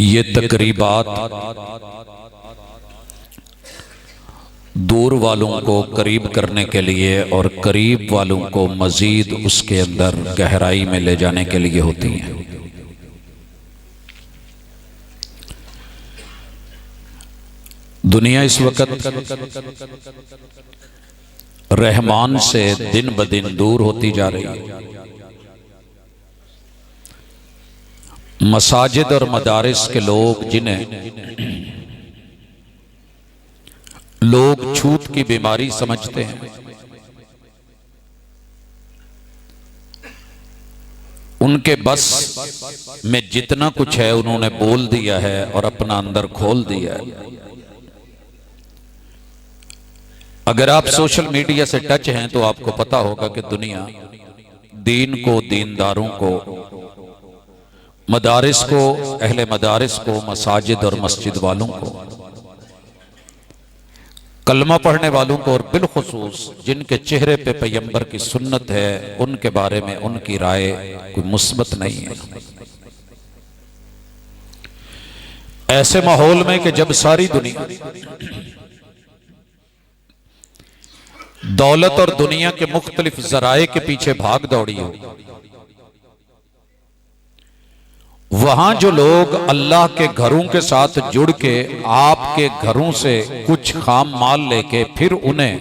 ये तकरीबात दूर वालों को करीब करने के लिए और करीब वालों को मजीद उसके अंदर गहराई में ले जाने के लिए होती हैं। दुनिया इस वक्त रहमान से दिन ब दिन दूर होती जा रही है। मसाजिद और मदारिस के लोग, जिन्हें लोग छूत की बीमारी समझते हैं, उनके बस में जितना कुछ है उन्होंने बोल दिया है और अपना अंदर खोल दिया है। अगर आप सोशल मीडिया से टच हैं तो आपको पता होगा कि दुनिया दीन को, दीनदारों को, मदारिस को, अहले मदारिस को, मसाजिद और मस्जिद वालों को, कलमा पढ़ने वालों को और बिलखुसूस जिनके चेहरे पे पैगंबर की सुन्नत है, उनके बारे में उनकी राय कोई मुस्बत नहीं है। ऐसे माहौल में कि जब सारी दुनिया दौलत और दुनिया के मुख्तलिफ जराए के पीछे भाग दौड़ी हो, वहां जो लोग अल्लाह के घरों के साथ जुड़ के आपके घरों से कुछ खाम माल लेके फिर उन्हें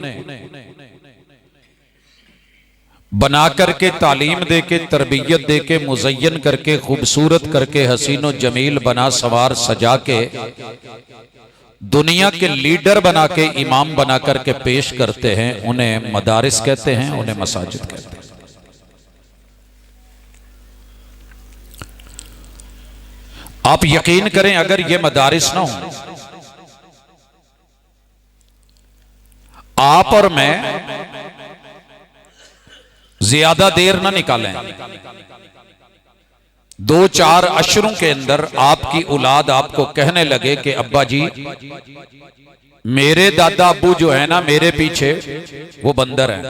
बना करके, तालीम दे के, तरबियत दे के, मुज़य्यन करके, खूबसूरत करके, हसीनो जमील बना सवार सजा के, दुनिया के लीडर बना के, इमाम बना करके पेश करते हैं, उन्हें मदारिस कहते हैं, उन्हें मसाजिद कहते हैं। आप यकीन करें, अगर ये मदारिस ना हो, आप और मैं ज्यादा देर ना निकालें, 2-4 अशरों के अंदर आपकी औलाद आपको कहने लगे कि अब्बा जी, मेरे दादा अब्बू जो है ना, मेरे पीछे वो बंदर हैं।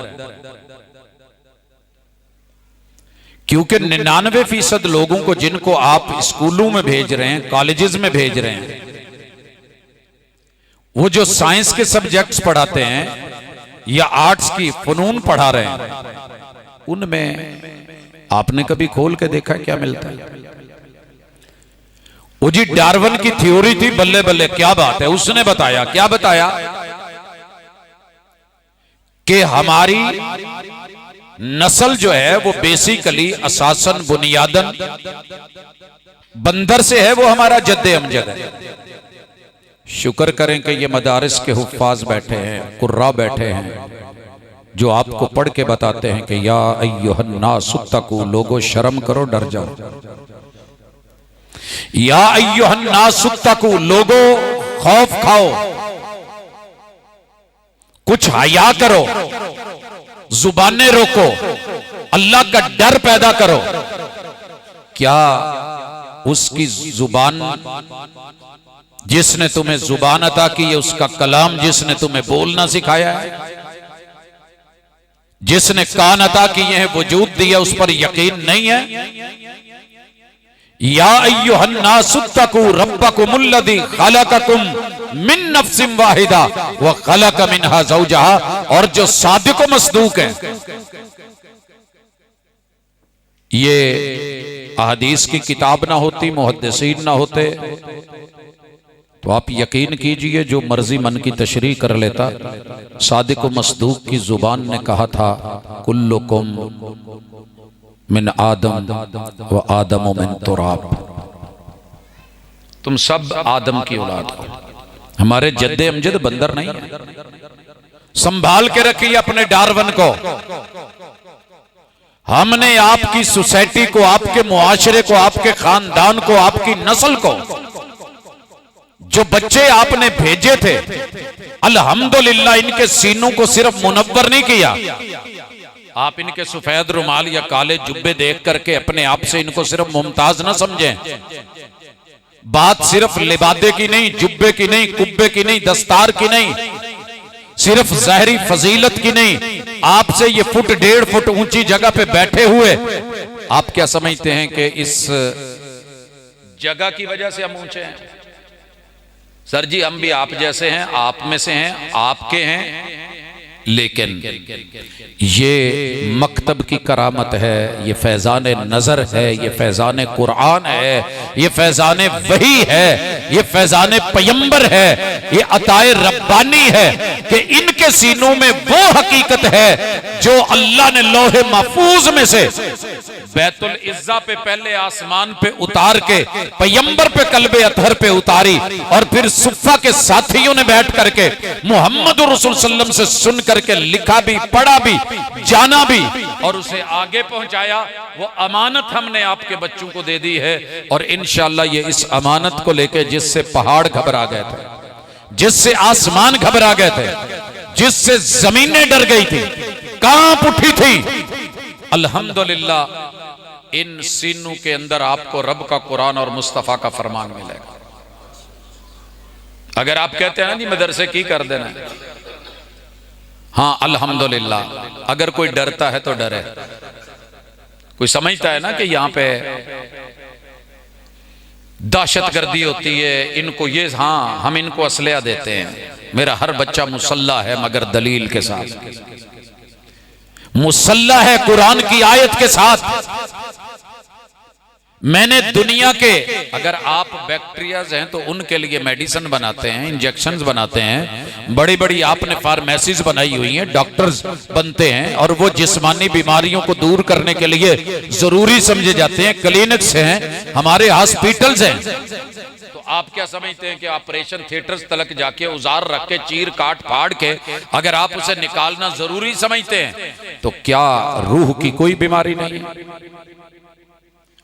क्योंकि 99% लोगों को जिनको आप स्कूलों में भेज रहे हैं, कॉलेजेस में भेज रहे हैं, वो जो साइंस के सब्जेक्ट्स पढ़ाते हैं या आर्ट्स की फनून पढ़ा रहे हैं, उनमें आपने कभी खोल के देखा क्या मिलता है? वो जी डार्विन की थ्योरी थी, बल्ले बल्ले क्या बात है, उसने बताया, क्या बताया कि हमारी नस्ल जो है वो बेसिकली असासन बुनियादन बंदर से है, वो हमारा जद्दे अमजद है। शुक्र करें कि ये मदारिस के हुफ्फाज बैठे हैं, कुर्रा बैठे हैं, जो आपको पढ़ के बताते हैं कि या अय्युहन्नासुत्तकू, लोगो शर्म करो, डर जाओ। या अय्युहन्नासुत्तकू, लोगो खौफ खाओ, कुछ हया करो, जुबानें रोको, अल्लाह का डर पैदा करो। क्या उसकी जुबान, जिसने तुम्हें जुबान अता की है, उसका कलाम जिसने तुम्हें बोलना सिखाया है, जिसने कान अता किए हैं, वजूद दिया, उस पर यकीन नहीं है? या अय्युहन्नासुत्तकू रब्बकुमुल्लज़ी खलक़कुम मिन नफ्सिन वाहिदा व खलक़ मिनहा ज़ौजहा, और जो सादिक़ व मस्दूक है। ये अहदीस की किताब ना होती, मुहद्दिसीन ना होते, तो आप यकीन कीजिए जो मर्जी मन की तशरीह कर लेता। सादिक़ व मस्दूक की जुबान ने कहा था, कुल्लुकुम मिन आदम व आदम मिन तुराब, तुम सब आदम की औलाद हो, हमारे जद्दे अमजद बंदर नहीं है। संभाल के रखिए अपने डार्विन को। हमने आपकी सोसाइटी को, आपके मुआशरे को, आपके खानदान को, आपकी नस्ल को, जो बच्चे आपने भेजे थे, अल्हम्दुलिल्लाह इनके सीनों को सिर्फ मुनव्वर नहीं किया। आप इनके सफेद रुमाल या काले जुब्बे देख करके अपने आप से इनको सिर्फ मुमताज ना समझें। बात सिर्फ लिबादे की नहीं, जुब्बे की नहीं, कुब्बे की नहीं, दस्तार की नहीं, सिर्फ ज़ाहिरी फजीलत की नहीं, आपसे ये फुट 1.5 फुट ऊंची जगह पे बैठे हुए आप क्या समझते हैं कि इस जगह की वजह से हम ऊंचे हैं। सर जी हम भी आप जैसे हैं, आप में से हैं, आपके हैं, लेकिन ये मकतब की करामत है, ये फैजान नजर है, ये फैजान कुरान है, ये फैजान वही है, ये फैजान पैगंबर है, ये अताए रब्बानी है कि इनके सीनों में वो हकीकत है जो अल्लाह ने लौहे महफूज में से बैतुल इज्जा पे पहले आसमान पे उतार के पैगंबर पे कल्बे अतहर पे उतारी और फिर सुफ़ा के साथियों ने बैठ करके मोहम्मद रसूल सल्लम से सुन करके लिखा भी, पढ़ा भी, जाना भी और उसे आगे पहुंचाया। वो अमानत हमने आपके बच्चों को दे दी है और इंशाअल्लाह ये इस अमानत को लेके जिससे पहाड़ घबरा गए थे, जिससे आसमान घबरा गए थे, जिससे जमीनें डर गई थी, कांप उठी थी, अल्हम्दुलिल्लाह इन सीनों के अंदर आपको रब का कुरान और मुस्तफा का फरमान मिलेगा। अगर आप कहते हैं ना जी मदरसे की कर देना है, हाँ अल्हम्दुलिल्लाह अगर कोई डरता है तो डरे, कोई समझता है ना कि यहां पे दहशतगर्दी होती है, इनको ये, हाँ हम इनको असलिया देते हैं, मेरा हर बच्चा मुसल्ला है मगर दलील के साथ, मुसल्ला है कुरान की आयत के साथ। मैंने दुनिया के, अगर आप बैक्टीरियाज हैं तो उनके लिए मेडिसिन बनाते हैं, इंजेक्शंस बनाते हैं, बड़ी बड़ी आपने फार्मेसीज बनाई हुई हैं, डॉक्टर्स बनते हैं और वो जिस्मानी बीमारियों को दूर करने के लिए जरूरी समझे जाते हैं, क्लिनिक्स हैं, हमारे हॉस्पिटल्स हैं। तो आप क्या समझते हैं कि ऑपरेशन थिएटर्स तलक जाके औजार रख के चीर काट फाड़ के अगर आप उसे निकालना जरूरी समझते हैं तो क्या रूह की कोई बीमारी नहीं है?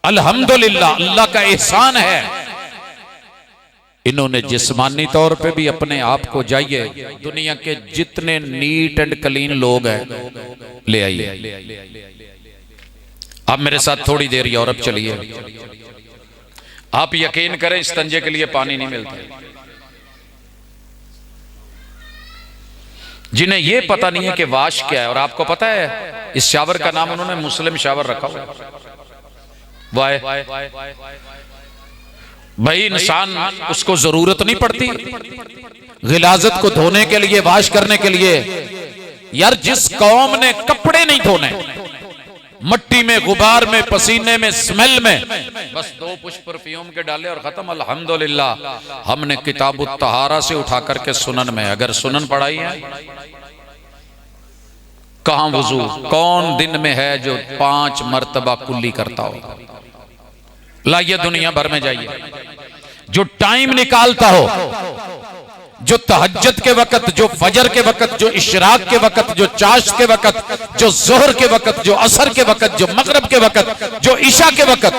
अल्हम्दुलिल्लाह अल्लाह का एहसान है, इन्होंने जिस्मानी तौर पे भी अपने आप को, जाइए दुनिया के जितने नीट एंड क्लीन लोग हैं ले आइए, आप मेरे साथ थोड़ी देर यूरोप चलिए, आप यकीन करें इस्तंजे के लिए पानी नहीं मिलता। जिन्हें यह पता नहीं है कि वाश क्या है, और आपको पता है इस शावर का नाम उन्होंने मुस्लिम शावर रखा हुआ। वाह भाई, इंसान उसको जरूरत नहीं पड़ती गिलाजत को धोने के लिए, वाश करने के लिए। यार जिस कौम ने कपड़े नहीं धोने, मट्टी में, गुबार में, पसीने में, स्मेल में, बस 2 पुष्प परफ्यूम के डाले और खत्म। अल्हम्दुलिल्लाह हमने किताब तहारा से उठा करके सुनन में, अगर सुनन पढ़ाई है, कहां वुजू, कौन दिन में है जो 5 मर्तबा कुल्ली करता हो? लाइए दुनिया भर में जाइए, जो टाइम निकालता हो, जो तहज्जुद के वक्त, जो फजर के वक्त, जो इशराक के वक्त, जो चाश के वक्त, जो जोहर के वक्त, जो असर के वक्त, जो मगरिब के वक्त, जो ईशा के वक्त।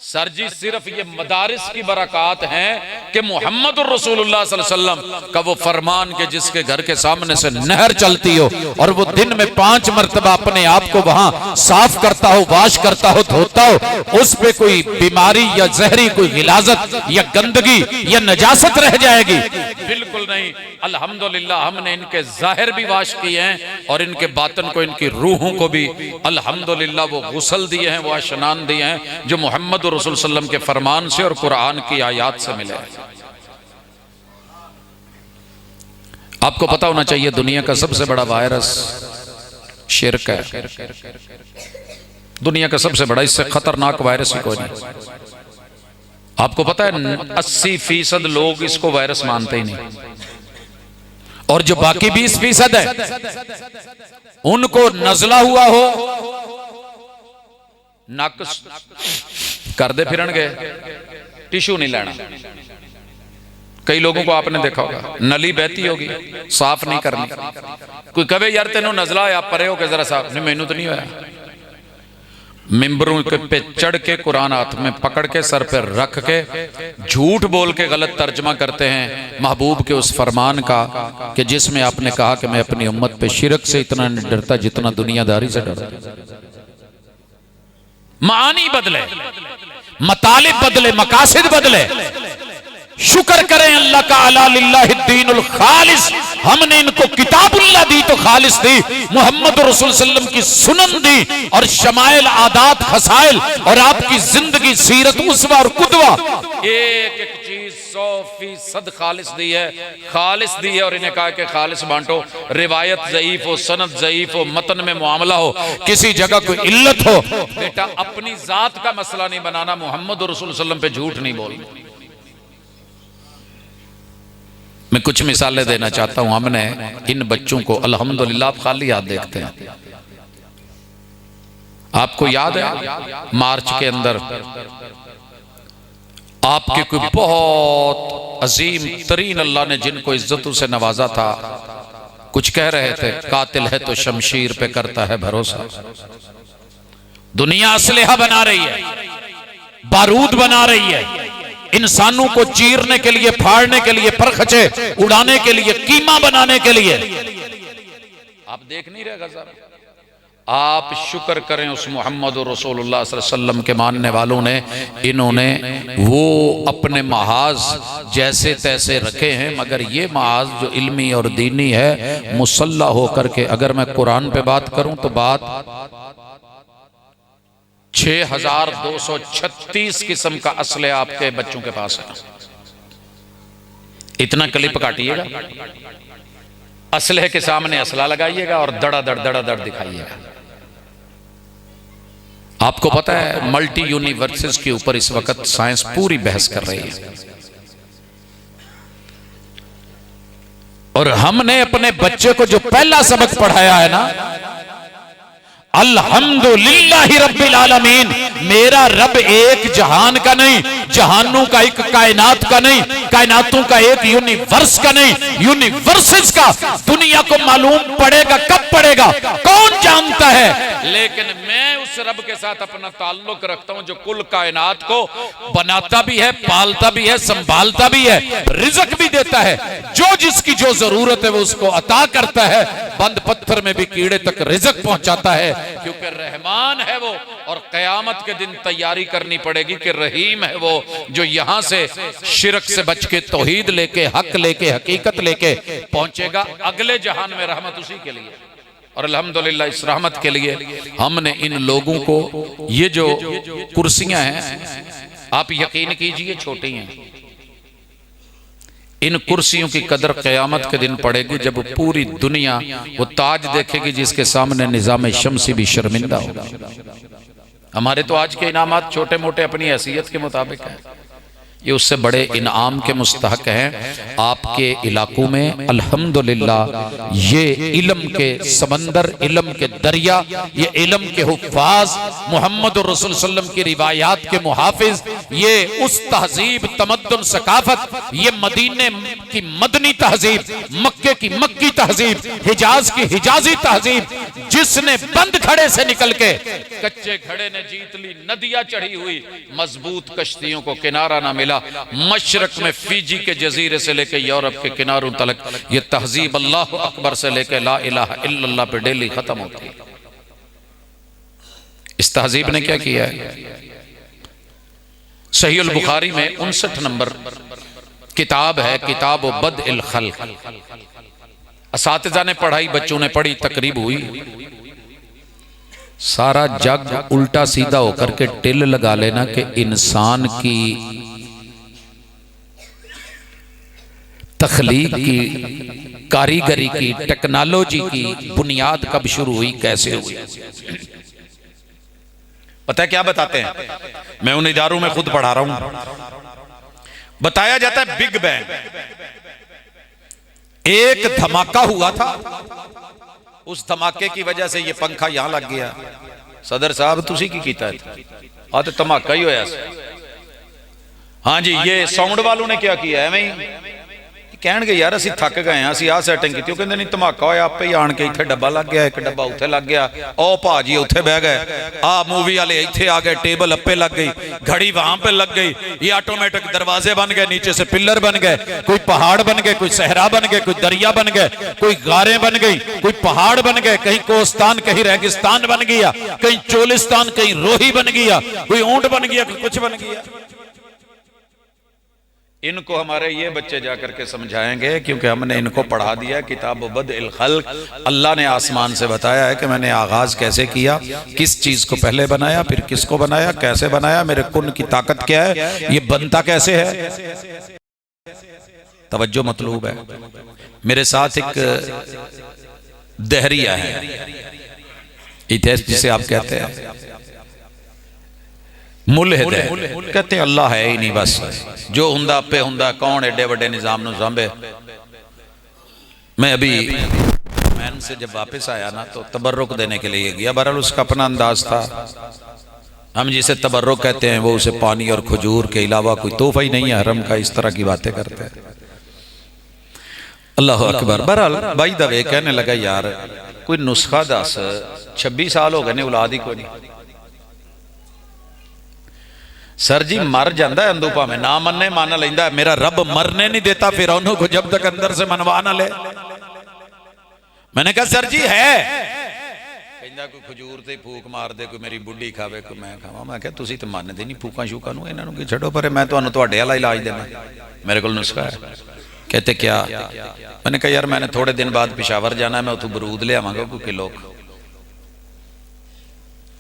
सर जी सिर्फ ये मदारिस की बरकत हैं कि मोहम्मद रसूलुल्लाह सल्लल्लाहु अलैहि वसल्लम का वो फरमान के जिसके घर के सामने से नहर चलती हो और वो दिन में 5 मर्तबा अपने आप को वहां साफ करता हो, वाश करता हो, धोता हो, उस पे कोई बीमारी या जहरी कोई गिलाजत या गंदगी या नजासत रह जाएगी? बिल्कुल नहीं। अल्हम्दुलिल्लाह हमने इनके जाहिर भी वाश किए हैं और इनके बातन को, इनकी रूहों को भी अल्हम्दुलिल्लाह वो गुसल दिए हैं, वो अशनान दिए हैं जो मोहम्मद रसूल सल्लम के फरमान से और कुरान की आयत से मिले। आपको पता होना चाहिए दुनिया का सबसे बड़ा वायरस शिर्क है। दुनिया का सबसे बड़ा, इससे खतरनाक वायरस ही कोई नहीं। आपको पता है 80% लोग इसको वायरस मानते ही नहीं, और जो बाकी 20% है उनको नजला हुआ हो, नक कर दे फिरनगे, टिश्यू नहीं लेना। कई लोगों को आपने देखा होगा नली बहती होगी, साफ नहीं करनी। कोई कहे यार तेनों नजला है, आप परे हो के जरा साफ, नहीं मैनू तो नहीं होया। मिंबरों पे चढ़ के कुरान हाथ में पकड़ के सर पे रख के झूठ बोल के गलत तर्जमा करते हैं महबूब के उस फरमान का कि जिसमें आपने कहा कि मैं अपनी उम्मत पे शिरक से इतना नहीं डरता जितना दुनियादारी से डरता। मानी बदले, मतालिब बदले, मकासिद बदले, शुक्र करें अल्लाह का, अला लिल्लाहिद्दीनुल खालिस। हमने इनको किताबुल्लाह दी तो खालिस दी, मोहम्मद रसूल सल्लम की सुनन दी और शमाइल आदात खसाइल और आपकी जिंदगी सीरत उसवा और कुदवा, एक एक चीज 100% खालिस दी है, खालिस दी है। और इन्हें कहा कि खालिस बांटो। रिवायत ज़ईफ हो, सनद ज़ईफ हो, मतन में मामला हो, किसी जगह कोई इल्लत हो, बेटा अपनी जात का मसला नहीं बनाना, मोहम्मद रसूल सल्लम पे झूठ नहीं बोलना। मैं कुछ मिसालें देना चाहता हूं। हमने इन बच्चों को अल्हम्दुलिल्लाह, आप खाली हाथ देखते हैं, आपको याद है मार्च के अंदर आपके कोई बहुत अजीम तरीन अल्लाह ने जिनको इज्जतों से नवाजा था, कुछ कह रहे थे, कातिल है तो शमशीर पे करता है भरोसा। दुनिया असलहा बना रही है, बारूद बना रही है, इंसानों को चीरने के लिए, फाड़ने के लिए, परखचे उड़ाने के लिए, कीमा बनाने के लिए। आप देख नहीं रहे गज़ब? आप शुक्र करें उस मोहम्मद रसूलुल्लाह सल्लल्लाहु अलैहि वसल्लम के मानने वालों ने, इन्होंने वो अपने महाज जैसे तैसे रखे हैं, मगर ये महाज जो इल्मी और दीनी है, मुसल्ला होकर के, अगर मैं कुरान पे बात करूं तो बात 6236 किस्म का असले आपके बच्चों के पास है। इतना क्लिप काटिएगा, असलहे के सामने असला लगाइएगा और दड़ा दड़ दिखाइएगा। आपको पता है मल्टी यूनिवर्सिटीज के ऊपर इस वक्त साइंस पूरी बहस कर रही है, और हमने अपने बच्चे को जो पहला सबक पढ़ाया है ना, अल्हम्दुलिल्लाहि रब्बिल आलमीन, मेरा रब एक जहान का नहीं, जहानों का एक, कायनात का नहीं, कायनातों का एक, यूनिवर्स का नहीं, यूनिवर्सेस का। दुनिया को मालूम पड़ेगा, कब पड़ेगा कौन जानता है, लेकिन मैं उस रब के साथ अपना ताल्लुक रखता हूं जो कुल कायनात को बनाता भी है, पालता भी है, संभालता भी है, रिज़्क भी देता है, जो जिसकी जो जरूरत है वो उसको अता करता है, बंद पत्थर में भी कीड़े तक रिज़्क पहुंचाता है, क्योंकि रहमान है वो। और कयामत के दिन तैयारी करनी पड़ेगी कि रहीम है वो, जो यहां से शिरक से बच के तौहीद लेके, हक लेके, हकीकत लेके पहुंचेगा अगले जहान में, रहमत उसी के लिए। और अल्हम्दुलिल्लाह इस रहमत के लिए हमने इन लोगों को, ये जो कुर्सियां हैं, आप यकीन कीजिए छोटी हैं, इन कुर्सियों की कदर क़यामत के दिन पड़ेगी, जब पूरी दुनिया वो ताज देखेगी जिसके सामने निज़ाम शम्सी भी शर्मिंदा होगा। हमारे तो आज के इनामात छोटे मोटे अपनी हैसियत के मुताबिक हैं, ये उससे बड़े इनाम के मुस्तहक हैं। आपके इलाकों में अल्हम्दुलिल्लाह ये इल्म के समंदर, इल्म के दरिया, ये इल्म के हुफ़ाज़, मोहम्मद रसूल सल्लम की रिवायात के मुहाफिज, ये उस तहजीब, तमद्दुन, सकाफत, ये मदीने की मदनी तहजीब, मक्के की मक्की तहजीब, हिजाज की हिजाजी तहजीब, जिसने बंद खड़े से निकल के कच्चे खड़े ने जीत ली, नदियां चढ़ी हुई, मजबूत कश्तियों को किनारा ना मिला। मशरक में फीजी के जजीरे से लेकर यूरोप के किनारों तक ये तहजीब अल्लाह अकबर से लेकर ला इलाहा इल्लल्लाह पे डेली खत्म होती है। इस तहजीब ने क्या किया है? सहीहुल बुखारी में 59 नंबर किताब है, किताब बदइल खल्क। असातिज़ा ने पढ़ाई, बच्चों ने पढ़ी, तकरीब हुई, सारा जग उल्टा सीधा होकर के टिल लगा लेना कि इंसान की तख्लीक की, कारीगरी की, टेक्नोलॉजी की बुनियाद कब शुरू हुई, कैसे हुई। पता है क्या बताते हैं? मैं उन इदारों में खुद पढ़ा रहा हूं। बताया जाता है बिग बैंग, एक धमाका हुआ था, उस धमाके की वजह से ये पंखा यहां लग गया। सदर साहब तुसी की कीता है? हाँ तो धमाका ही होया। हाँ जी, ये साउंड वालों ने क्या किया? एवं ही कहणगे यार असीं थक गए हैं, असीं आ सैटिंग की। कहते नहीं, धमाका होया आपे ही आण के, इत्थे डब्बा लग गया, एक डब्बा उत्थे लग गया, ओ भाजी उत्थे बह गए, आ मूवी वाले इत्थे आ गए, टेबल अप्पे लग गई, घड़ी वहां पे लग गई, ये ऑटोमेटिक दरवाजे बन गए, नीचे से पिलर बन गए, कोई पहाड़ बन गए, कोई सहरा बन गए, कोई दरिया बन गए, कोई गारें बन गई, कोई पहाड़ बन गए, कहीं कोस्तान, कहीं रेगिस्तान बन गया, कहीं चोलिस्तान, कहीं रोही बन गया, कोई ऊंट बन गया, कोई कुछ बन गया। इनको हमारे ये बच्चे जाकर के समझाएंगे, क्योंकि हमने इनको पढ़ा दिया किताब बदइल खल्क। अल्लाह ने आसमान से बताया है कि मैंने आगाज कैसे किया, किस चीज को पहले बनाया, फिर किसको बनाया, कैसे बनाया, मेरे कुन की ताकत क्या है, ये बनता कैसे है। तवज्जो मतलूब है। मेरे साथ एक दहरिया है, इतिहास जिसे आप कहते हैं, मुल्हिद है, कहते हैं अल्लाह है ही नहीं, बस जो हुंदा पे हुंदा, कौन एडे बड़े निजाम नु सांभे। मैं अभी मैन से जब वापस आया ना तो तबर्रुक देने के लिए गया, बहरहाल उसका अपना अंदाज था। हम जिसे तबर्रुक कहते हैं वो उसे पानी और खजूर के अलावा कोई तोहफा ही नहीं है हरम का, इस तरह की बातें करते हैं। अल्लाह अकबर। बहरहाल भाई दवे कहने लगा यार कोई नुस्खा दस, 26 साल हो गए ने औलाद ही कोई नहीं। सर जी मर जाता है अंदू भावे ना मन्ने मान लेंदा, मेरा रब मरने नहीं देता फिर उन्हों को जब तक अंदर से मनवा ना ले। मैंने कहा सर जी है, कहंदा कोई खजूर ते फूक मार दे, कोई मेरी बुढ़ी खावे, कोई मैं खावा। मैं कहा तुसी तो मानते नहीं फूका शूका नूं, इन्हां नूं की छड्डो पर, मैं तुहानूं तुहाडे वाला इलाज देना, मेरे कोल नुस्खा है। कहते क्या? मैंने कहा यार मैंने थोड़े दिन बाद पिशावर जाना है, मैं उथों बरूद लियावांगा कोई किलो,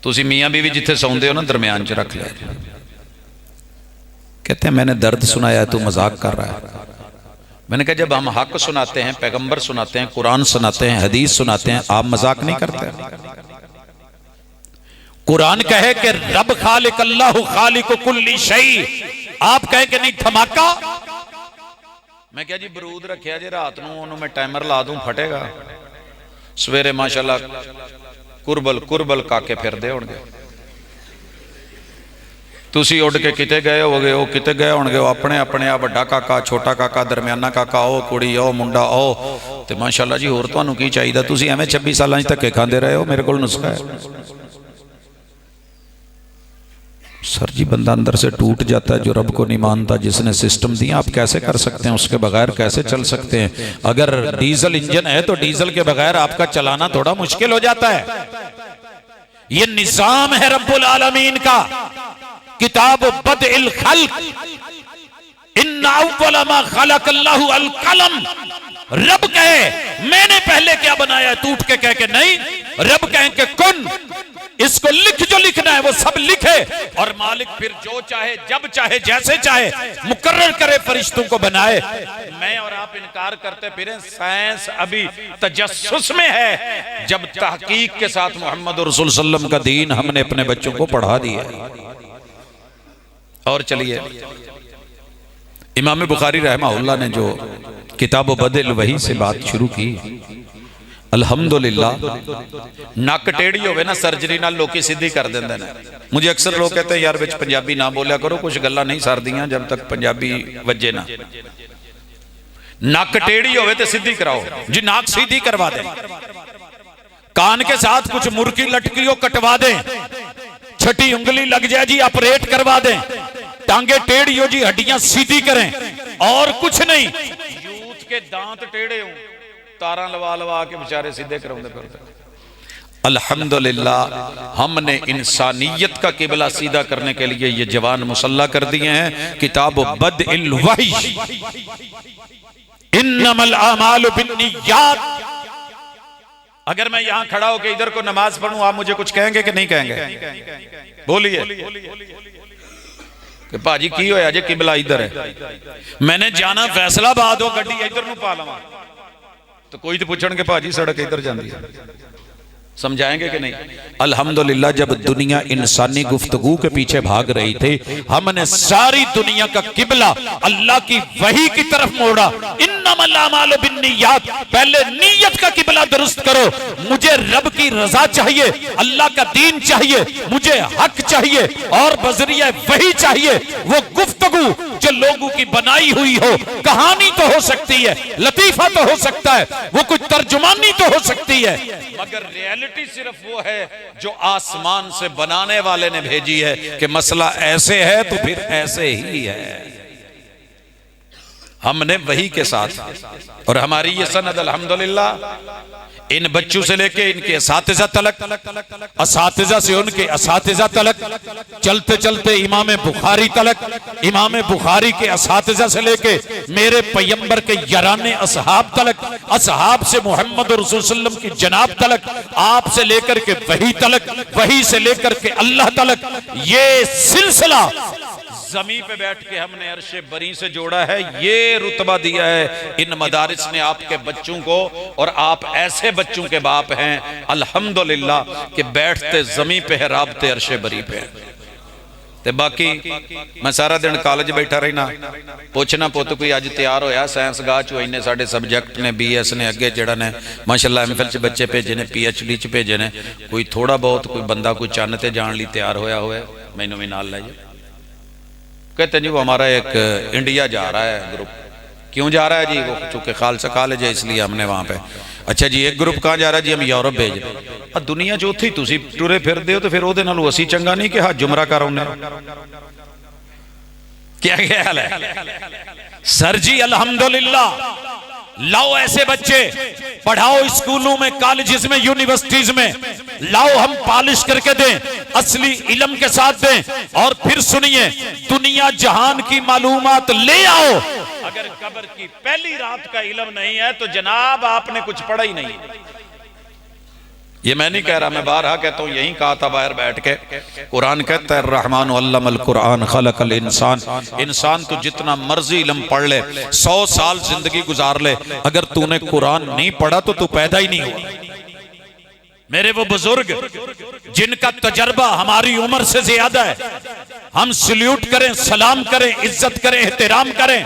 तुसी मियाँ बीवी जिथे सौंदे हो ना दरम्यान च रख लिया। कहते हैं मैंने दर्द सुनाया है, तू मजाक कर रहा है। मैंने कहा जब हम हक सुनाते हैं, पैगंबर सुनाते हैं, कुरान सुनाते हैं, हदीस सुनाते हैं, आप मजाक नहीं करते। कुरान कहे कि रब खालिक अल्लाह खालिक कुल्ली शै, आप कहे कि नहीं धमाका। मैं क्या जी बरूद रखिया जे रात नूं ओनू मैं टाइमर ला दूं फटेगा, सवेरे माशाल्लाह कुरबल कुरबल काके फिरदे होणगे। तुसी उड़ के किते गए होगे, वो किते गए होणगे, वो अपने अपने आ बड़ा काका, छोटा काका, दरम्याना काका, ओ कुड़ी, ओ मुंडा, ओ ते माशाल्लाह जी होर तुहानूं की चाहिदा, तुसी एवें 26 सालां च धक्के खांदे रहे हो। मेरे कोल नुस्खा है। सर जी बंदा अंदर से टूट जाता है जो रब को नहीं मानता, जिसने सिस्टम दिया आप कैसे कर सकते हैं, उसके बगैर कैसे चल सकते हैं। अगर डीजल इंजन है तो डीजल के बगैर आपका चलाना थोड़ा मुश्किल हो जाता है। ये निजाम है रब्बुल आलमीन का। किताब बदइल खल्क, इन्ना अव्वल मा खलक़ल्लाहु अल कलम। रब कहे मैंने पहले क्या बनाया, टूट के कह के नहीं, रब कहे कि कुन, इसको लिख, जो लिखना है वो सब लिखे, और मालिक फिर जो चाहे जब चाहे जैसे चाहे मुकर्रर करे, फरिश्तों को बनाए। मैं और आप इनकार करते फिरें, साइंस अभी तजस्सुस में है, जब तहकीक के साथ मोहम्मद रसूल सल्लल्लाहु अलैहि वसल्लम का दीन हमने अपने बच्चों को पढ़ा दिया। और चलिए इमाम बुखारी रहमहुल्लाह ने जो किताब बदइल वही से बात शुरू की, अल्हम्दुलिल्लाह। नक टेढ़ी होवे ना सर्जरी नाल लोकी सीधी कर देंदे ने। मुझे अक्सर लोग कहते हैं यार विच पंजाबी ना बोलिया करो, कुछ गल्लां नहीं सरदियां जब तक पंजाबी वजे ना। नक टेढ़ी होवे ते सीधी कराओ जी, नाक सीधी करवा दें। कान के साथ कुछ मुर्की लटकी हो कटवा दें, छठी उंगली लग जाए जी ऑपरेट करवा दें, टांगे टेढ़ी हो जी हड्डियां सीधी करें, और कुछ नहीं। यूथ के दांत टेढ़े हो, तारा लवा लवा के बेचारे सीधे कराउंदे फिरदे। अल्हम्दुलिल्लाह हमने इंसानियत का किबला सीधा करने के लिए ये जवान मुसल्ला कर दिए हैं। किताब बदइल वही, इन्नमल आमालु बिन्नियात। अगर मैं यहां खड़ा होकर इधर को नमाज पढ़ूं, आप मुझे कुछ कहेंगे कि नहीं कहेंगे? बोलिए कि भाजी की होया जे किबला इधर है, मैंने जाना फैसलाबाद हो, गड्डी इधर नूं पा लवां, तो कोई तो पूछण के भाजी सड़क इधर जाती है, समझाएंगे कि नहीं? अल्हम्दुलिल्लाह जब दुनिया इंसानी गुफ्तगू के पीछे भाग रही थी, हमने सारी दुनिया का किबला अल्लाह की वही की तरफ मोड़ा। इन्नमल आमालु बिन्नियात, पहले नीयत का किबला दुरुस्त करो। मुझे रब की रजा चाहिए, अल्लाह का दीन चाहिए, मुझे हक चाहिए, और बजरिया वही चाहिए। वो गुफ्तगू जो लोगों की बनाई हुई हो, कहानी तो हो सकती है, लतीफा तो हो सकता है, वो कुछ तर्जुमानी तो हो सकती है, मगर रियलिटी सिर्फ वो है जो आसमान से बनाने वाले ने भेजी है कि मसला ऐसे है तो फिर ऐसे ही है। हमने वही के साथ, और हमारी ये सनद अल्हम्दुलिल्लाह इन बच्चों से लेके इनके असातिज़ा तलक, असातिज़ा से उनके असातिज़ा तलक, चलते चलते इमाम बुखारी तलक, इमाम बुखारी के असातिज़ा से लेके मेरे पैगंबर के याराने असहाब तलक, असहाब से मोहम्मद रसूल सल्लल्लाहु अलैहि वसल्लम की जनाब तलक, आप से लेकर के वही तलक, वही से लेकर के अल्लाह तलक, ये सिलसिला जमीन पे बैठ के हमने अर्शे बरी से जोड़ा है। ये रुतबा दिया है इन मदारिस ने आपके बच्चों को, और आप ऐसे बच्चों के बाप हैं अल्हम्दुलिल्लाह कि बैठते जमीन पे है, राबते अर्शे बरी पे। ते बाकी मैं सारा दिन कॉलेज बैठा रहना, पुछना पुत कोई अज तैयार होया साइंस गाह चो, इन्ने साडे सब्जैक्ट ने BS ने अगे जड़ा ने माशाअल्लाह MPhil च बच्चे भेजे ने, PhD च भेजे ने, कोई थोड़ा बहुत कोई बंदा कोई चन्न ते जान ली तैयार होया हुआ, मैनू भी नाल लै जाओ। कहते जी वो हमारा एक इंडिया जा रहा है ग्रुप। क्यों जा रहा है जी? वो चूंकि खालसा कॉलेज है इसलिए हमने वहाँ पे। अच्छा जी एक ग्रुप कहाँ जा रहा है जी? हम यूरोप भेज रहे। दुनिया च उत्थे तुसी टुरे फिरदे हो तो फिर ओहदे नालों असीं चंगा नहीं कि हाथ जुमरा कर आउने? क्या ख्याल है सर जी? अल्हम्दुलिल्लाह लाओ ऐसे बच्चे पढ़ाओ स्कूलों में, कॉलेजेस में, यूनिवर्सिटीज में, लाओ हम पॉलिश करके दें, असली इल्म के साथ दें, और फिर सुनिए दुनिया जहान की मालूमात ले आओ। अगर कब्र की पहली रात का इल्म नहीं है तो जनाब आपने कुछ पढ़ा ही नहीं। ये मैं नहीं कह रहा, मैं बारहा कहता हूँ, यही कहा था बाहर बैठ के। कुरान कहता है रहमान अल्लमल कुरान खलकल इंसान। इंसान तो जितना मर्जी इल्म पढ़ ले, 100 साल जिंदगी गुजार ले, अगर तूने कुरान नहीं पढ़ा तो तू पैदा ही नहीं हुआ। मेरे वो बुजुर्ग जिनका तजर्बा हमारी उम्र से ज्यादा है, हम सल्यूट करें, सलाम करें, इज्जत करें, एहतराम करें,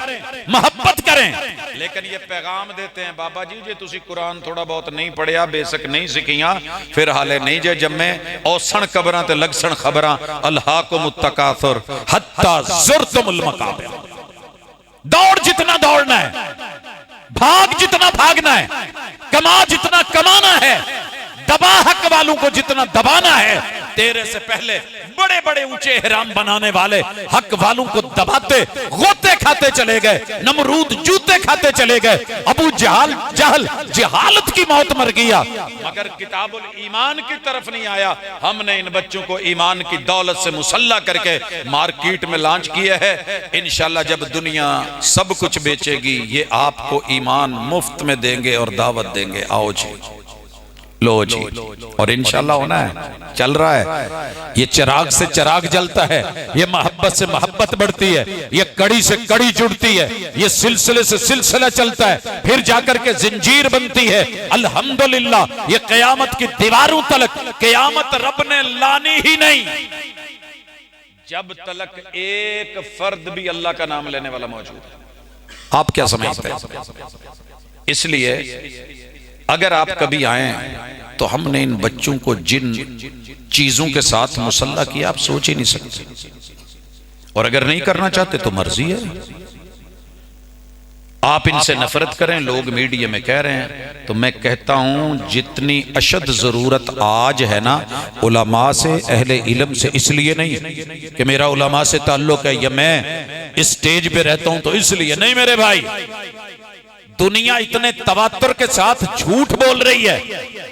मोहब्बत करें, लेकिन ये पैगाम देते हैं बाबा जी जे तुसी कुरान थोड़ा बहुत नहीं पढ़िया, बेशक नहीं सीखिया, फिर हाले नहीं जे जम्मे, औसण कबरां ते लगसण खबरां, अल्हाकुमुत तकासुर हत्ता ज़ुरतुमुल मकाबिर। दौड़ जितना दौड़ना है, भाग जितना भागना है, कमा जितना कमाना है, दबा हक वालों को जितना दबाना है, तेरे से पहले बड़े बड़े ऊंचे हराम बनाने वाले हक वालों को दबाते, गोते खाते चले गए, नमरूद जूते खाते चले गए, अबू जहल जहालत की मौत मर गया, मगर किताबुल ईमान की तरफ नहीं आया। हमने इन बच्चों को ईमान की दौलत से मुसल्ला करके मार्केट में लॉन्च किया है। इंशाल्लाह जब दुनिया सब कुछ बेचेगी, ये आपको ईमान मुफ्त में देंगे और दावत देंगे, आओ जी लो जी। और इंशाल्लाह होना है, चल रहा है। ये चिराग से चिराग जलता है, ये मोहब्बत से मोहब्बत बढ़ती है, ये कड़ी से कड़ी जुड़ती है, ये सिलसिले से सिलसिला चलता है, फिर जाकर के जिंजीर बनती है। अल्हम्दुलिल्लाह ये कयामत की दीवारों तलक, कयामत रब ने लानी ही नहीं जब तलक एक फर्द भी अल्लाह का नाम लेने वाला मौजूद है। आप क्या समझते हैं? इसलिए अगर आप कभी आए तो हमने इन बच्चों को जिन चीजों के साथ मुसल्ला किया आप सोच ही नहीं सकते, और अगर नहीं करना चाहते तो मर्जी है, आप इनसे नफरत करें। लोग मीडिया में कह रहे हैं, तो मैं कहता हूं जितनी अशद जरूरत आज है ना उलमा से, अहले इल्म से, इसलिए नहीं कि मेरा उलमा से ताल्लुक है या मैं इस स्टेज पे रहता हूं तो इसलिए नहीं, मेरे भाई दुनिया इतने तवातुर के साथ झूठ बोल रही है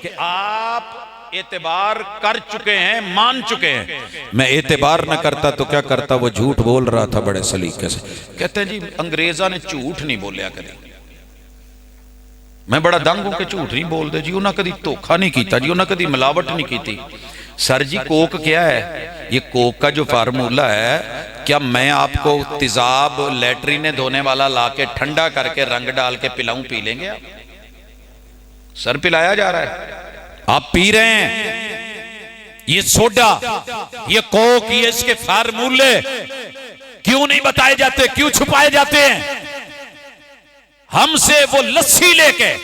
कि आप एतबार कर चुके हैं, मान चुके हैं। मैं एतबार न करता तो क्या करता, वो झूठ बोल रहा था बड़े सलीके से। कहते हैं जी अंग्रेजा ने झूठ नहीं बोलिया कभी। मैं बड़ा दंग हूं कि झूठ नहीं बोलते जी, उन्हें कभी धोखा नहीं किया जी, उन्हें कभी मिलावट नहीं की। सर जी कोक क्या है? ये कोक का जो फार्मूला है, क्या मैं आपको तेजाब लैट्रिन धोने वाला लाके ठंडा करके रंग डाल के पिलाऊं, पी लेंगे आप? सर पिलाया जा रहा है, आप पी रहे हैं। ये सोडा, ये कोक, ये इसके फार्मूले क्यों नहीं बताए जाते, क्यों छुपाए जाते हैं? हमसे वो लस्सी लेके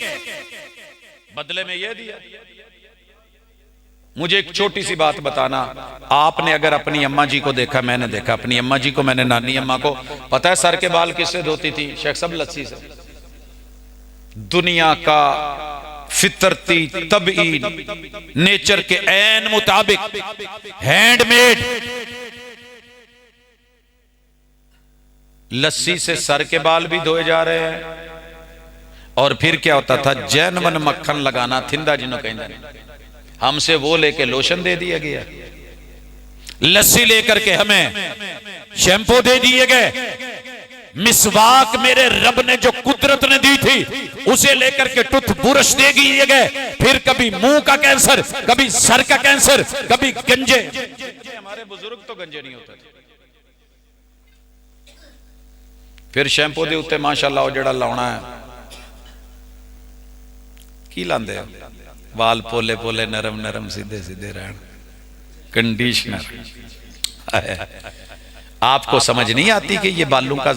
बदले में ये दिया। मुझे एक छोटी सी बात बताना, आपने अगर अपनी अम्मा जी को देखा, मैंने देखा अपनी अम्मा जी को, मैंने नानी अम्मा को, पता है सर के बाल किससे धोती थी? शेख सब लस्सी से। दुनिया का फितरती तबई नेचर के ऐन मुताबिक हैंडमेड लस्सी से सर के बाल भी धोए जा रहे हैं और फिर क्या होता था, जैनवन मक्खन लगाना थिंदा जिन्हों कहते, हमसे वो लेके लोशन दे दिया गया, लस्सी लेकर के हमें शैम्पू दे दिए गए, मिसवाक मेरे रब ने जो कुदरत ने दी थी उसे लेकर के टूथ ब्रश दे दिए गए, फिर कभी मुंह का कैंसर, कभी सर का कैंसर, कभी गंजे। हमारे बुजुर्ग तो गंजे नहीं होते थे। फिर शैम्पू के उत्ते माशाअल्लाह वो जड़ा लाउना है की लांदे वाल पोले पोले नरम नरम सीधे सीधे रहन, कंडीशनर। आपको समझ नहीं आती कि ये बालों का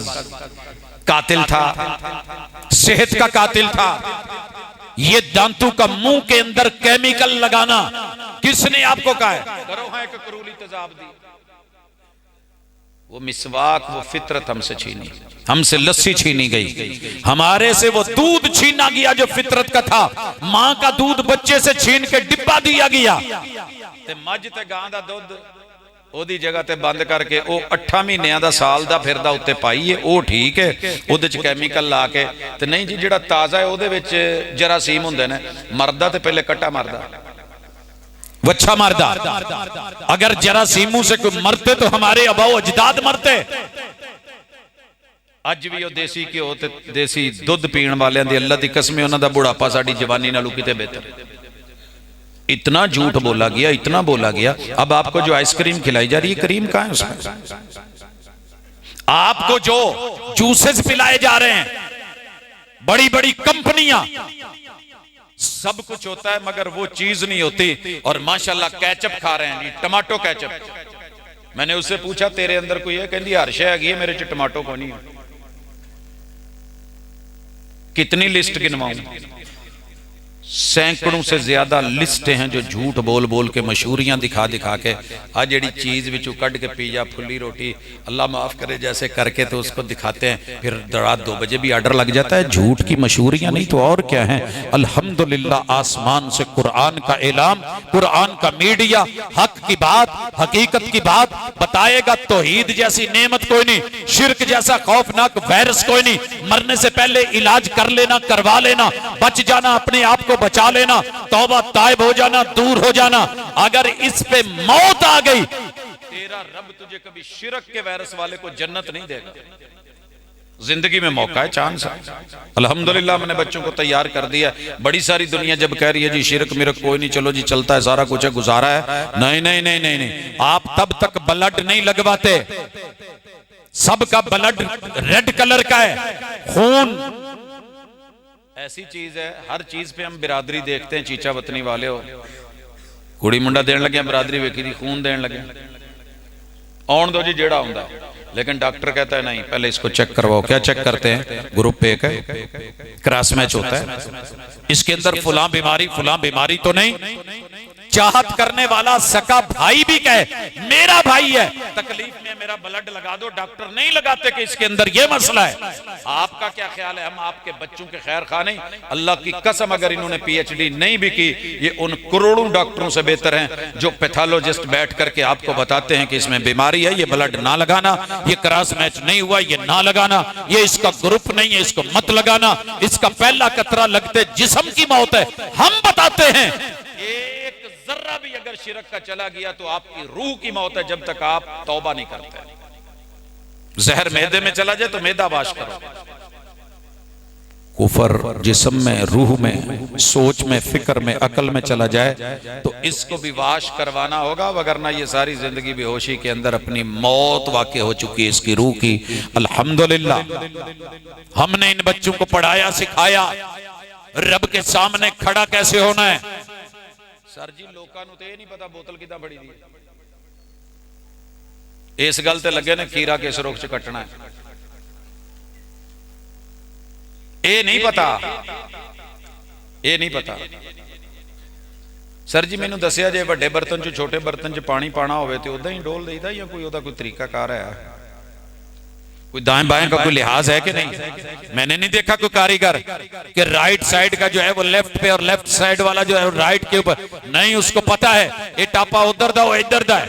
कातिल था, सेहत का कातिल था। ये दांतों का मुंह के अंदर केमिकल लगाना किसने आपको कहा है? करो हाँ एक करूली तेजाब दी। वो मिसवाक, वो फितरत हमसे छीनी, हमसे लस्सी छीनी गई, हमारे से वो दूध छीना गया जो फितरत का था। मां का दूध बच्चे से छीन के डिब्बा दिया गया, ते मझ ते गां दा दुध ओदी जगह ते बंद करके वो 8 महीनों का साल का फिरदा उत्ते पाईए, वो ठीक है, उहदे च कैमिकल ला के। ते नहीं जी, जिहड़ा ताज़ा है उहदे विच जरासीम हुंदे ने, मरदा ते पहले कट्टा मरदा, वच्छा मरदा। अगर जरासीमों से कोई मरते तो हमारे अबाओ अजदाद मरते। अज भी वो देसी घ्यो ते देसी दुध पीण वालियां दी अल्लाह दी कसम उन्हां दा बुढ़ापा साडी जवानी नालों किते बेहतर। इतना झूठ बोला गया, इतना बोला गया। अब आपको जो आइसक्रीम खिलाई जा रही है, क्रीम कहां है उसमें? आपको जो जूसेस पिलाए जा रहे हैं, बड़ी बड़ी कंपनियां, सब कुछ होता है मगर वो चीज नहीं होती। और माशाल्लाह केचप खा रहे हैं जी, टमाटो केचप। मैंने उससे पूछा तेरे अंदर कोई है? कहती हर शय हैगी है, मेरे च टमाटो को नहीं है। कितनी लिस्ट गिनवाऊं? सैकड़ों से ज्यादा लिस्टें हैं जो झूठ बोल बोल के, मशहूरियां दिखा दिखा के, आज जड़ी चीज विचों कट के पिज्जा, फुल्ली रोटी, अल्लाह माफ करे जैसे करके तो उसको दिखाते हैं, फिर रात 2 बजे भी ऑर्डर लग जाता है। झूठ की मशहूरियां नहीं तो और क्या है। अल्हम्दुलिल्लाह आसमान से कुरान का ऐलान, कुरान का मीडिया हक की बात, हकीकत की बात बताएगा। तौहीद जैसी नेमत कोई नहीं, शिर्क जैसा खौफनाक वायरस कोई नहीं। मरने से पहले इलाज कर लेना, करवा लेना, बच जाना, अपने आप को बचा लेना, तौबा ताइब हो जाना, दूर हो जाना। अगर इस पे मौत आ गई, तेरा रब तुझे कभी शिरक के वायरस वाले को जन्नत नहीं देगा। जिंदगी में मौका है, चांस है। अल्हम्दुलिल्लाह मैंने बच्चों को तैयार कर दिया। बड़ी सारी दुनिया जब कह रही है जी शिरक मिरक कोई नहीं, चलो जी चलता है, सारा कुछ है, गुजारा है। नहीं नहीं नहीं नहीं नहीं, आप तब तक ब्लड नहीं लगवाते। सबका ब्लड रेड कलर का है, खून ऐसी चीज है। हर चीज पे हम बिरादरी देखते हैं। चीचा वतनी वाले हो, कुड़ी मुंडा देन लगे, बिरादरी वेखी दी, खून देन लगे, आउण दो जी जेड़ा आउंदा। लेकिन डॉक्टर कहता है नहीं, पहले इसको चेक करवाओ। क्या चेक करते हैं? ग्रुप 1 है, क्रॉस मैच होता है, इसके अंदर फुला बीमारी तो नहीं। चाहत करने वाला सका भाई भी कहे मेरा भाई है, तकलीफ में मेरा ब्लड लगा दो, डॉक्टर नहीं लगाते कि इसके अंदर ये मसला है। आपका क्या ख्याल है? हम आपके बच्चों के खैर खा नहीं? अल्लाह की कसम अगर इन्होंने PhD नहीं भी की, ये उन करोड़ों डॉक्टरों से बेहतर हैं जो पैथोलॉजिस्ट बैठ करके आपको बताते हैं कि इसमें बीमारी है, ये ब्लड ना लगाना, ये क्रॉस मैच नहीं हुआ, ये ना लगाना, ये इसका ग्रुप नहीं है, इसको मत लगाना, इसका पहला कतरा लगते जिस्म की मौत है। हम बताते हैं एक जर्रा भी अगर शिरक का चला गया तो आपकी रूह की मौत है, जब तक आप तौबा नहीं करते। जहर मैदे में चला जाए तो मैदा वाश करो। कुफर जिस्म में, रूह में, सोच में, फिक्र में, अकल में चला जाए तो इसको भी वाश करवाना होगा, वगरना ये सारी जिंदगी बेहोशी के अंदर अपनी मौत वाक़ई हो चुकी है इसकी रूह की। अल्हम्दुलिल्लाह हमने इन बच्चों को पढ़ाया, सिखाया, रब के सामने खड़ा कैसे होना है। सर जी लोगों को तो ये नहीं पता बोतल कितना बड़ी दी, इस गल ते लगे ने खीरा किस रोग च कटना है, ये नहीं पता, ये नहीं पता। सर जी मैनू दसिया जे वड्डे बर्तन च छोटे बर्तन च पानी पाना होवे ते उदा ही डोल देईदा या कोई ओदा कोई तरीका कार है? कोई दाएं बाएं का कोई लिहाज है कि नहीं? मैंने नहीं देखा कोई कारीगर कि राइट साइड का जो है वो लेफ्ट पे और लेफ्ट साइड वाला जो है राइट के ऊपर नहीं, उसको पता है ये टापा उधर दा वो इधर दा है।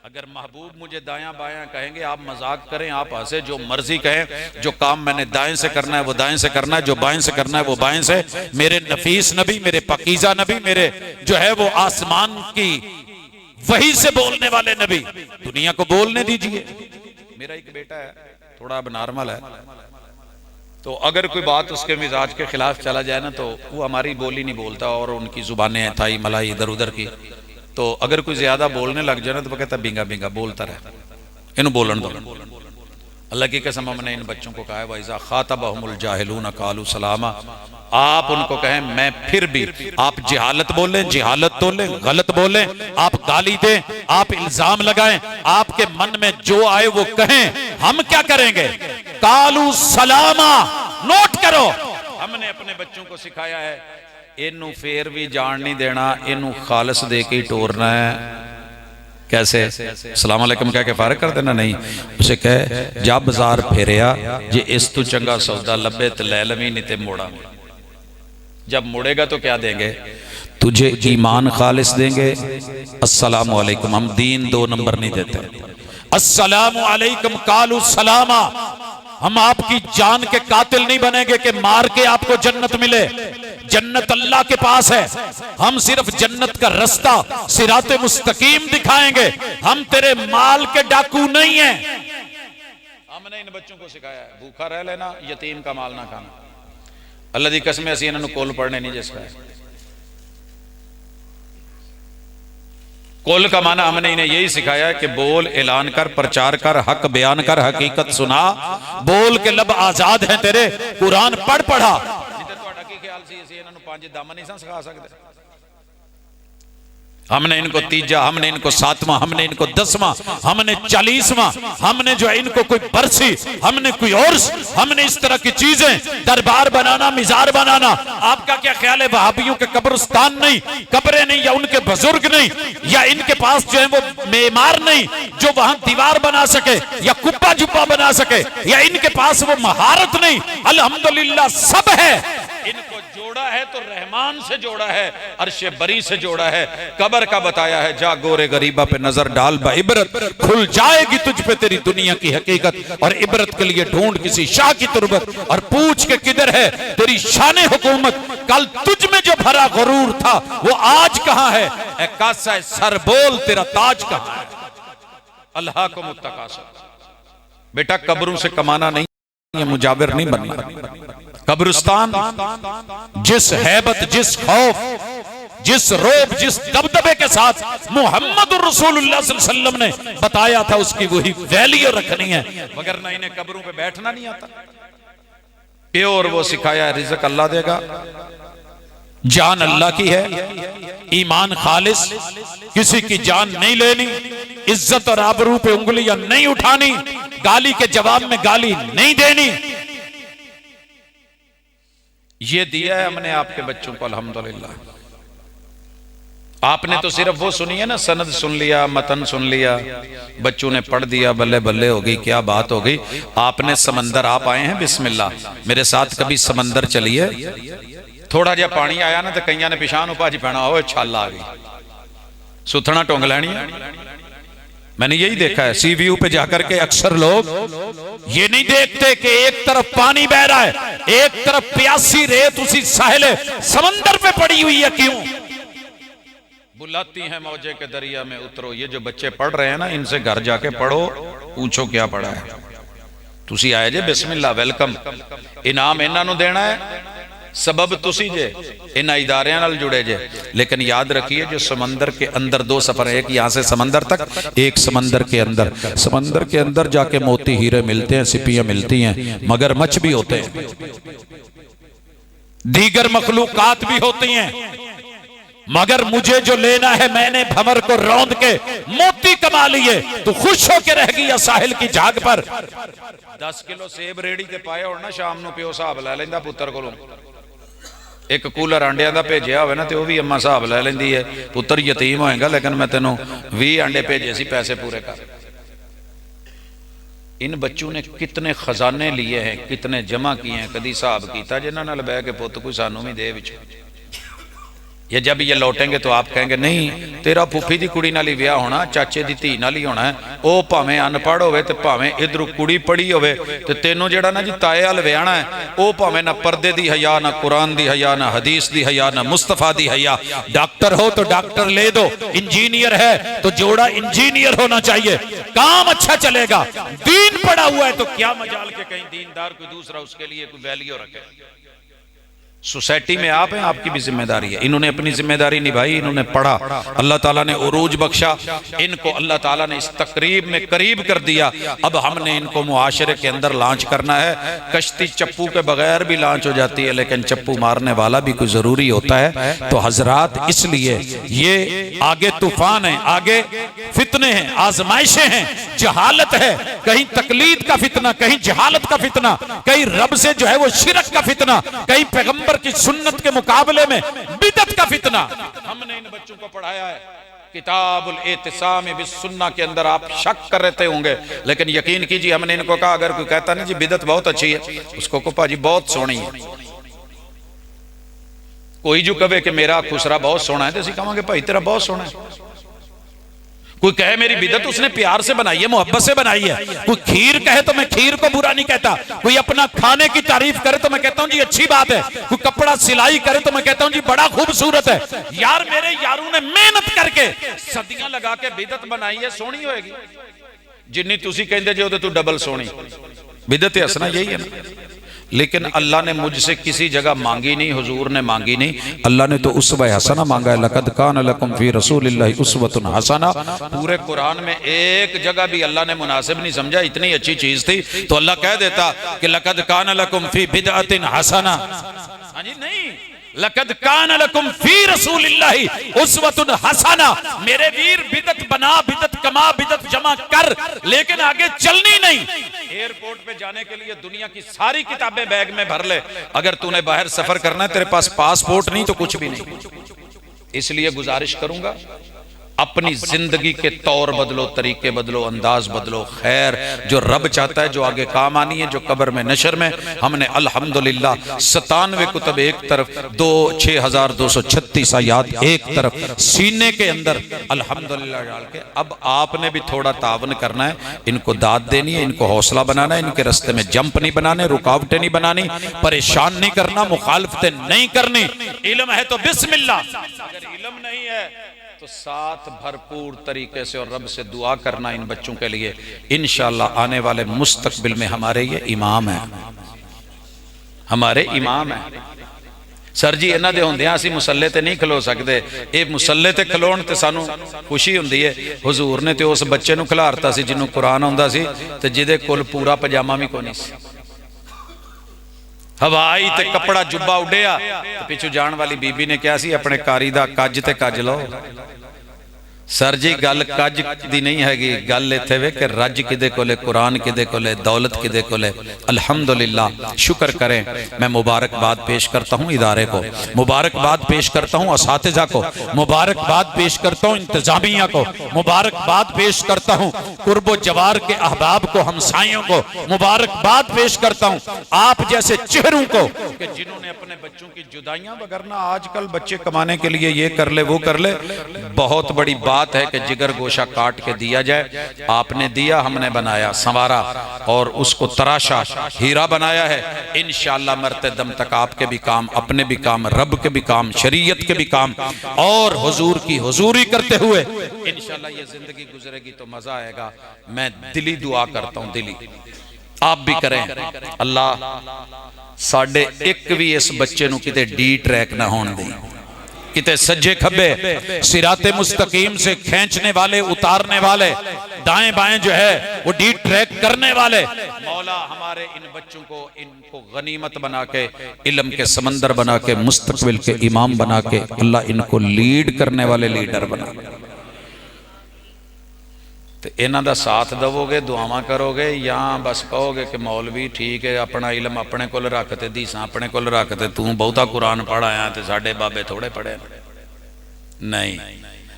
अगर महबूब मुझे दायां बायां कहेंगे, आप मजाक करें, आप हंसे, जो मर्जी कहें, जो काम मैंने दाएं से करना है वो दाएं से करना है, जो बाएं से करना है वो बाएं से। मेरे नफीस नबी, मेरे पकीजा नबी, मेरे जो है वो आसमान की वही से बोलने वाले नबी, दुनिया को बोलने दीजिए। मेरा एक बेटा है, थोड़ा अब नॉर्मल है, तो अगर कोई बात उसके मिजाज के खिलाफ चला जाए ना, तो वो हमारी बोली नहीं बोलता और उनकी जुबानें हैं थाई मलाई इधर उधर की। तो अगर कोई ज्यादा बोलने लग जाए ना तो वो कहता बिंगा बिंगा बोलता रहे, इन्हें बोलन दो। अल्लाह की कसम हमने इन बच्चों को कहा है, वैसा खातबहुमुल जाहिलून कालू सलामा, आप उनको कहें मैं फिर भी, आप जिहालत बोलें, जिहालत बोलें, गलत बोलें, आप गाली दें, आप इल्जाम लगाएं, आपके मन में जो आए वो कहें, हम क्या करेंगे? कालू सलामा, नोट करो। हमने अपने बच्चों को सिखाया है, इनू फेर भी जान नहीं देना, इनू खालस दे के टोरना है। कैसे? सलाम अलैकुम कह के फारग कर देना नहीं, उसे कह जा बाजार फेरिया, जे इस तू चंगा सौदा लब्बे तो लै लवी, नहीं ते मोड़ा। जब मुड़ेगा तो क्या देंगे? तुझे ईमान खालिस देंगे, अस्सलामु अलैकुम। हम दीन 2 नंबर नहीं देते। अस्सलामु अलैकुम कालू सलामा, हम आपकी जान के कातिल नहीं बनेंगे कि मार के आपको जन्नत मिले। जन्नत अल्लाह के पास है, हम सिर्फ जन्नत का रास्ता सिराते मुस्तकीम दिखाएंगे, हम तेरे माल के डाकू नहीं हैं। हमने इन बच्चों को सिखाया है, भूखा रह लेना, यतीम का माल ना खाना। अल्लाह दी कसम असीं इन्हां नूं कुल पढ़ने नहीं जिसका है। कुल का माना हमने इन्हें यही सिखाया है कि बोल, ऐलान कर, प्रचार कर, हक बयान कर, हकीकत सुना, बोल के लब आजाद हैं तेरे, कुरान पढ़ पढ़ा। हमने इनको 3, हमने इनको 7वां, हमने इनको 10वां, हमने 40वां, हमने जो है इनको कोई बरसी, हमने कोई और, हमने इस तरह की चीजें, दरबार बनाना, मिजार बनाना। आपका क्या ख्याल है वहाबियों के कब्रिस्तान नहीं, कब्रें नहीं, या उनके बुजुर्ग नहीं, या इनके पास जो है वो मेमार नहीं जो वहां दीवार बना सके या कुब्बा जुब्बा बना सके, या इनके पास वो महारत नहीं? अल्हम्दुलिल्लाह सब है। इनको जोड़ा है तो रहमान से जोड़ा है, अर्शे बरी से जोड़ा है। कब्र का बताया है, जा गोरे गरीबा पे नजर डाल बा इबरत, खुल जाएगी तुझ पे तेरी दुनिया की हकीकत, और इबरत के लिए ढूंढ किसी शाह की तुरबत, और पूछ के किधर है तेरी शान हुकूमत। कल तुझ में जो भरा गुरूर था वो आज कहां है? ए कासा सर बोल तेरा ताज कहां है? अल्लाह को मुत्तकासा। बेटा कब्रों से कमाना नहीं, ये मुजाविर नहीं बनना। कब्रिस्तान जिस हैबत, जिस खौफ, जिस रोब, जिस दबदबे के साथ मोहम्मद रसूलुल्लाह सल्लल्लाहु अलैहि वसल्लम ने बताया था, उसकी वही वैल्यू रखनी है, मगर ना इन्हें कब्रों पे बैठना नहीं आता। प्योर वो सिखाया, रिज़्क अल्लाह देगा, जान अल्लाह की है, ईमान खालिस, किसी की जान नहीं लेनी, इज्जत और आबरू पे उंगलियां नहीं उठानी, गाली के जवाब में गाली नहीं देनी। ये दिया है हमने आपके बच्चों को अल्हम्दुलिल्लाह। आपने तो सिर्फ वो सुनी है ना, सनद सुन लिया, मतन सुन लिया, बच्चों ने पढ़ दिया, बल्ले बल्ले हो गई, क्या बात हो गई। आपने समंदर, आप आए हैं बिस्मिल्लाह, मेरे साथ कभी समंदर चलिए, थोड़ा जा पानी आया ना तो कईयां ने पिछान उपाजी पैना हो, छाल आ गई, सुथना टोंग लैनी है। मैंने यही देखा है सी व्यू पे जाकर के, अक्सर लोग ये नहीं देखते कि एक तरफ पानी बह रहा है, एक तरफ प्यासी रेत उसी साहिल समंदर पे पड़ी हुई है। क्यों? बुलाती हैं मौजे के दरिया में उतरो। ये जो बच्चे पढ़ रहे हैं ना, इनसे घर जाके पढ़ो, पूछो क्या पढ़ा है। तुसी आए जे बिस्मिल्लाह, वेलकम, इनाम इन्हां नूं देना है, सबब तुसी जे, इन इदारियां नाल जुड़े जे। लेकिन याद रखिए जो समंदर के अंदर 2 सफर है, एक यहां से समंदर तक, एक समंदर के अंदर। समंदर के अंदर जाके मोती हीरे मिलते हैं, सिपियां मिलती हैं, मगरमच्छ भी होते हैं, दीगर मखलूकात भी होती हैं, मगर मुझे जो लेना है, मैंने भंवर को रौंद के मोती कमा लिए। तो खुश होके रह गया साहिल की झाग पर। 10 किलो सेब रेड़ी ते पाए और ना शाम नूं प्यो हिसाब लै लैंदा पुत्तर कोलों। एक कूलर आंडिया का भेजिया हो ना, तो भी अम्मा हिसाब लै लैंदी है, पुत्तर यतीम होएगा लेकिन मैं तेनों 20 अंडे भेजे सी, पैसे पूरे कर। इन बच्चों ने कितने खजाने लिए हैं, कितने जमा किए हैं, कदी हिसाब किया जिन्हां नाल बह के पुत्त कोई सानू भी दे विच। या जब ये लौटेंगे तो आप कहेंगे नहीं तेरा फुफी दी कुड़ी नाल ही विआह होना, चाचे दी धी नाल ही होना है, वो भावें अनपढ़ होवे ते भावें इधरों कुड़ी पढ़ी होवे ते तेनों जेड़ा ना जी ताए वाल विआहना है, वो भावें ना पर्दे दी हया, ना कुरान दी हया, ना हदीस दी हया, ना मुस्तफा दी हया। डॉक्टर हो तो डॉक्टर ले दो, इंजीनियर है तो जोड़ा इंजीनियर होना चाहिए, काम अच्छा चलेगा। दीन पड़ा हुआ है तो क्या मजाल के कहीं दीनदार कोई दूसरा उसके लिए कोई वैल्यू रखे। सोसाइटी में आप हैं, आपकी भी जिम्मेदारी है। इन्होंने अपनी जिम्मेदारी निभाई, इन्होंने पढ़ा, अल्लाह ताला ने उरूज बख्शा, इनको अल्लाह ताला ने इस तकरीब में करीब कर दिया। अब हमने इनको मुआशरे के अंदर लॉन्च करना है। कश्ती चप्पू के बगैर भी लॉन्च हो जाती है, लेकिन चप्पू मारने वाला भी कोई जरूरी होता है। तो हजरात, इसलिए ये आगे तूफान है, आगे फितने हैं, आजमाइशें हैं, जहालत है, कहीं तकलीद का फितना, कहीं जहालत का फितना, कहीं रब से जो है वो शिरक का फितना, कहीं पैगंबर की सुन्नत के मुकाबले में बिदअत का फितना। हमने इन बच्चों को पढ़ाया है किताबुल एतिसाम बिस्सुन्ना के अंदर। आप शक कर रहे होंगे, लेकिन यकीन कीजिए हमने इनको कहा, अगर कोई कहता नहीं जी बिदअत बहुत अच्छी है, उसको को भाजी बहुत सोहनी है। कोई जो कहे कि मेरा खुसरा बहुत सोहना है तो असं कहांगे भाई तेरा बहुत सोहना है। कोई कहे मेरी बिदअत, उसने प्यार से बनाई है, मोहब्बत से बनाई है। कोई खीर कहे तो मैं खीर को बुरा नहीं कहता, कोई अपना खाने की तारीफ करे तो मैं कहता हूं जी अच्छी बात है, कोई कपड़ा सिलाई करे तो मैं कहता हूं जी बड़ा खूबसूरत है। यार मेरे यारों ने मेहनत करके सदियां लगा के बिदअत बनाई है, सोहनी होएगी जिन्नी तुसी कहंदे जे ओदे तू डबल सोहनी। बिदअत हसना यही है ना। लेकिन अल्लाह ने मुझसे किसी जगह मांगी नहीं, हुजूर ने मांगी नहीं, अल्लाह ने तो उसवा हसना मांगा है। लक़द कान लकुम फी रसूलिल्लाहि उस्वतुन हसना। पूरे कुरान में एक जगह भी अल्लाह ने मुनासिब नहीं समझा, इतनी अच्छी चीज थी तो अल्लाह कह देता कि लक़द कान लकुम फी बिदअतिन हसना। हां जी, नहीं, लक़द कान लकुम फी रसूलिल्लाहि उस्वतुन हसना। मेरे वीर बिदअत बना, बिदअत कमा, बिदअत जमा कर, लेकिन आगे चलनी नहीं। एयरपोर्ट पे जाने के लिए दुनिया की सारी किताबें बैग में भर ले, अगर तूने बाहर सफर करना है, तेरे पास पासपोर्ट नहीं तो कुछ भी नहीं। इसलिए गुजारिश करूंगा, अपनी जिंदगी के तौर बदलो, तरीके बदलो, अंदाज बदलो। खैर जो रब चाहता है, जो आगे काम आनी है, जो कब्र में नशर में हमने अल्हम्दुलिल्लाह 97 कुतब एक तरफ, 6236 आयात एक तरफ, सीने के अंदर अल्हम्दुलिल्लाह डाल के, अब आपने भी थोड़ा तावन करना है, इनको दाद देनी है, इनको हौसला बनाना है, इनके रास्ते में जंप नहीं बनाने, रुकावटें नहीं बनानी, परेशान नहीं करना, मुखालफतें नहीं करनी। इल्म है तो बिस्मिल्लाह, अगर इल्म नहीं है तो साथ भरपूर तरीके से और रब से दुआ करना इन बच्चों के लिए। इंशाअल्लाह आने वाले मुस्तकबिल में हमारे ये इमाम है, हमारे इमाम है। सर जी इन्हां दे हुंदियां असीं मुसल्ले ते नहीं खलो सकते, ये मुसल्ले ते खलोण ते सानू खुशी हुंदी है। हुजूर ने तो उस बच्चे नू खिलारता सी जिन्हों कुरान आउंदा सी ते जिहदे कोल पूरा पजामा भी कोई नहीं सी। हवाई ते कपड़ा जुब्बा उड़िया ते पिछू जान वाली बीबी ने कहा सी अपने कारी दा कज ते कज लो। सर जी गल कज दी नहीं हैगी, गल इत्थे वे कि रज किदे कोले, कुरान किदे कोले, दौलत किदे कोले। अल्हम्दुलिल्लाह, शुक्र करें। मैं मुबारकबाद पेश करता हूँ इदारे को, मुबारकबाद पेश करता हूँ असातिज़ा को, मुबारकबाद पेश करता हूँ इंतजामिया को, मुबारकबाद पेश करता हूँ कुर्बो जवार के अहबाब को, हमसाइयों को मुबारकबाद पेश करता हूँ, आप जैसे चेहरों को कि जिन्होंने अपने बच्चों की जुदाइयां, वगरना आजकल बच्चे कमाने के लिए ये कर ले वो कर ले। बहुत बड़ी बात है कि जिगर गोशा काट के दिया जाए। आपने दिया, हमने बनाया, संवारा और उसको तराशा, हीरा बनाया है। इंशाअल्लाह मरते दम तक आपके भी काम, अपने भी काम, रब के भी काम, शरीयत के भी काम और हुजूर की हुजूरी करते हुए इंशाअल्लाह ये जिंदगी गुजरेगी तो मजा आएगा। मैं दिली दुआ करता हूं, दिली आप भी करें, अल्लाह साढ़े एक भी इस बच्चे नू किते डी ट्रैक ना होने दे, किते सज्जे खब्बे सिराते मुस्तकीम से खींचने वाले, उतारने वाले, दाएं बाएं जो है वो डी ट्रैक करने वाले। मौला हमारे इन बच्चों को, इनको गनीमत बना के, इल्म के समंदर बना के, मुस्तकबिल के इमाम बना के, अल्लाह इनको लीड करने वाले लीडर बना। तो इन्हां दा साथ दवोगे, दुआवां करोगे, या बस कहोगे कि मौलवी ठीक है अपना इल्म अपने कोल रखते, दीसा अपने कोल रखते, तू बहुता कुरान पढ़ आया ते साडे बाबे थोड़े पढ़े? नहीं,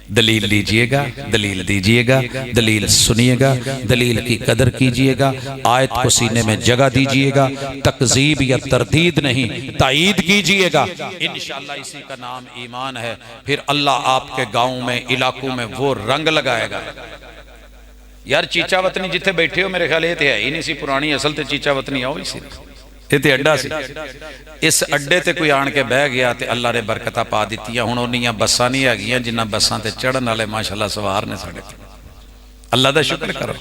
दलील लीजिएगा, दलील दीजिएगा, दलील सुनिएगा, दलील की कदर कीजिएगा, आयत को सीने में जगह दीजिएगा, तकजीब या तरदीद नहीं तायीद कीजिएगा। इंशाअल्लाह इसी का नाम ईमान है। फिर अल्लाह आपके गांव में, इलाकों में वो रंग लगाएगा। यार चीचा वतनी जिथे बैठे हो मेरे ख्याल ये है ही नहीं सी पुरानी, असल ते चीचा वतनी आओ ही सी, ये अड्डा सी। इस अड्डे ते कोई आन के बह गया तो अल्लाह ने बरकतां पा दित्तियां। हुण उन्नियां बसां नहीं हैगियां जिन्हां बसां ते चढ़न वाले माशाअल्लाह सवार ने साडे। अल्लाह दा शुक्र करो।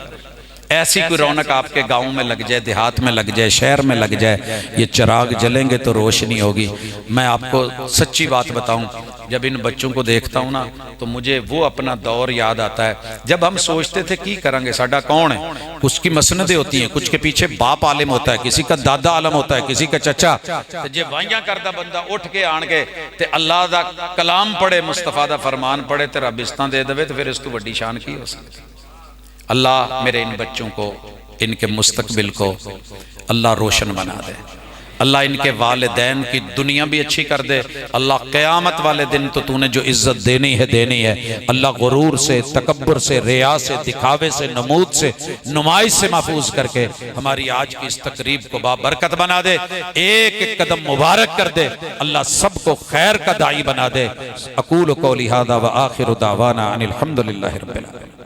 ऐसी कोई रौनक आपके गांव में लग जाए, देहात में लग जाए, शहर में लग जाए, ये चिराग जलेंगे तो रोशनी होगी। मैं आपको सच्ची बात बताऊं, जब इन बच्चों को देखता हूं ना तो मुझे वो अपना दौर याद आता है जब हम सोचते थे की करेंगे, साडा कौन है, कुछ की मसनदें होती हैं, कुछ के पीछे बाप आलिम होता है, किसी का दादा आलम होता है, किसी का चचा। तो जे वाइयां करदा बंदा उठ के आन के ते अल्लाह दा कलाम पढ़े, मुस्तफा दा फरमान पढ़े ते रब इस्तां दे देवे, तो फिर इस तो वड्डी शान की हो सकती। अल्लाह मेरे इन बच्चों को, इनके मुस्तकबिल को अल्लाह रोशन बना दे। अल्लाह इनके वालिदैन की दुनिया भी अच्छी कर दे। अल्लाह क़यामत वाले दिन तो तूने जो इज्जत देनी है देनी है। अल्लाह गुरूर से, तकब्बुर से, रिया से, दिखावे से, नमूद से, नुमाइश से महफूज करके हमारी आज की इस तकरीब को बाबरकत बना दे। एक एक कदम मुबारक कर दे। अल्लाह सबको खैर का दाई बना दे। अकूल कौली हादा व आखिरु दावाना अनिल हम्दुलिल्लाहि रब्बिल आलमीन।